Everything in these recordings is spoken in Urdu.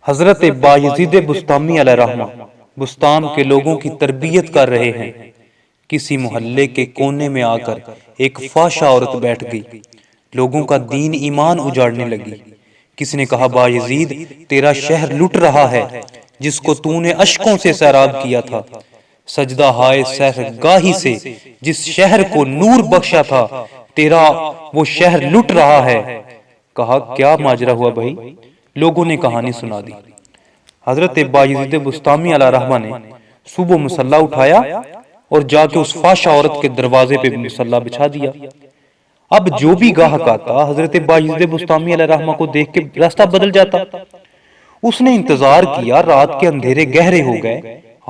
حضرت بایزید بسطامی علیہ رحمہ بسطام کے لوگوں کی تربیت کر رہے ہیں۔ کسی محلے کے کونے میں آ کر ایک فحشہ عورت بیٹھ گئی، لوگوں کا دین ایمان اجاڑنے لگی۔ کسی نے کہا، بایزید تیرا شہر لٹ رہا ہے جس کو تو نے اشکوں سے سیراب کیا تھا، سجدہ ہائے سحرگاہی سے جس شہر کو نور بخشا تھا، تیرا وہ شہر لٹ رہا ہے۔ کہا، کیا ماجرا ہوا بھائی؟ لوگوں نے کہانی سنا دی۔ حضرت بایزید بسطامی علیہ رحمہ نے صبح مصلی اٹھایا اور جا کے اس فحشہ عورت کے دروازے پہ مصلی بچھا دیا۔ اب جو بھی گاہک آتا حضرت بایزید بسطامی علیہ رحمہ کو دیکھ کے راستہ بدل جاتا۔ اس نے انتظار کیا، رات کے اندھیرے گہرے ہو گئے،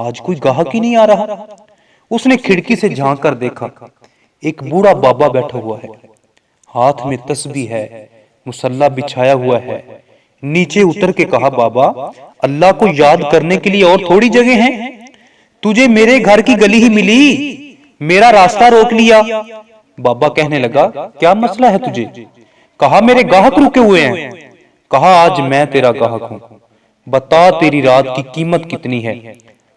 آج کوئی گاہک ہی نہیں آ رہا۔ اس نے کھڑکی سے جھانک کر دیکھا، ایک بوڑھا بابا بیٹھا ہوا ہے، ہاتھ میں تسبیح ہے، مصلی بچھایا ہوا ہے۔ نیچے اتر کے کہا، بابا اللہ کو یاد کرنے کے لیے اور تھوڑی جگہ ہیں، تجھے میرے گھر کی گلی ہی ملی، میرا راستہ روک لیا۔ بابا کہنے لگا، کیا مسئلہ ہے تجھے؟ کہا، میرے گاہک رکے ہوئے ہیں۔ کہا، آج میں تیرا گاہک ہوں، بتا تیری رات کی قیمت کتنی ہے؟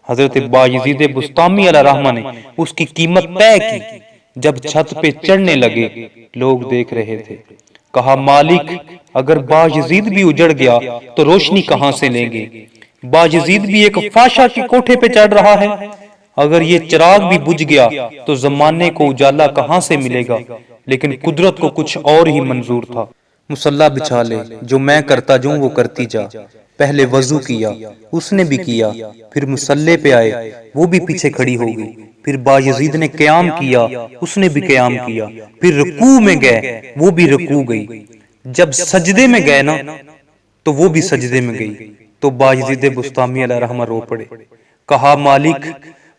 حضرت بایزید بسطامی علیہ رحمہ نے اس کی قیمت طے کی۔ جب چھت پہ چڑھنے لگے، لوگ دیکھ رہے تھے۔ کہا، مالک اگر بایزید بھی اجڑ گیا تو روشنی کہاں سے لیں گے؟ بایزید بھی ایک فحشہ کے کوٹھے پہ چڑھ رہا ہے، اگر یہ چراغ بھی بجھ گیا تو زمانے کو اجالا کہاں سے ملے گا؟ لیکن قدرت کو کچھ اور ہی منظور تھا۔ مصلی بچھا لے، جو میں کرتا جاؤں وہ کرتی جا۔ پہلے وضو کیا، اس نے بھی کیا، پھر مصلی پہ آئے، وہ بھی پیچھے کھڑی ہو گئی۔ پھر بایزید نے قیام کیا، اس نے بھی قیام کیا۔ پھر رکوع میں گئے، وہ بھی رکوع گئی۔ جب سجدے میں گئے نا تو وہ بھی سجدے میں گئی، تو بایزید بسطامی علیہ رحمہ رو پڑے۔ کہا، مالک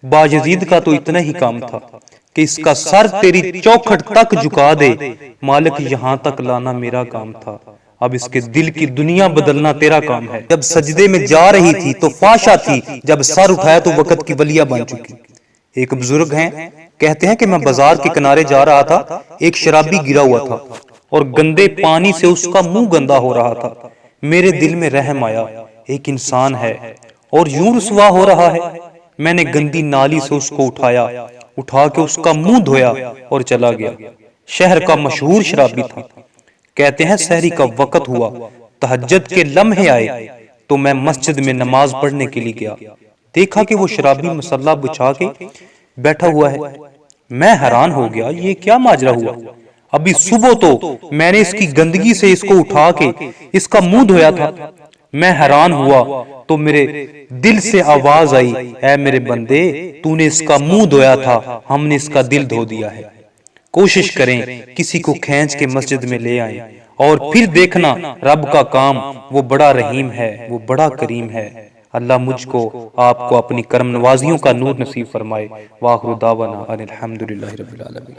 بایزید کا تو اتنا ہی کام تھا کہ اس کا سر تیری چوکھٹ تک جھکا دے، مالک یہاں تک لانا میرا کام تھا، اب اس کے دل کی دنیا بدلنا تیرا کام ہے۔ جب سجدے میں جا رہی تھی تو فحشہ تھی، جب سر اٹھایا تو وقت کی ولیہ بن چکی۔ ایک بزرگ ہیں، کہتے ہیں کہ میں بازار کے کنارے جا رہا تھا، ایک شرابی گرا ہوا تھا اور گندے پانی سے اس کا منہ گندا ہو رہا تھا۔ میرے دل میں رحم آیا، ایک انسان ہے اور یوں رسوا ہو رہا ہے۔ میں نے گندی نالی سے اس کو اٹھایا، اٹھا کے اس کا منہ دھویا اور چلا گیا۔ شہر کا مشہور شرابی تھا۔ کہتے ہیں سحری کا وقت ہوا، تہجد کے لمحے آئے تو میں مسجد میں نماز پڑھنے کے لیے گیا، دیکھا کہ وہ شرابی مصلی بچھا کے بیٹھا ہوا ہے۔ میں حیران ہو گیا، یہ کیا ماجرا ہوا؟ ابھی صبح تو میں نے اس کی گندگی سے اس کو اٹھا کے اس کا منہ دھویا تھا۔ میں حیران ہوا تو میرے دل سے آواز آئی، اے میرے بندے، تو نے اس کا منہ دھویا تھا، ہم نے اس کا دل دھو دیا ہے۔ کوشش کریں کسی کو کھینچ کے مسجد میں لے آئیں، اور پھر دیکھنا رب کا کام، وہ بڑا رحیم ہے، وہ بڑا کریم ہے۔ اللہ مجھ کو آپ کو اپنی کرم نوازیوں کا نور نصیب فرمائے۔ وآخر دعوانا ان الحمدللہ رب العالمین۔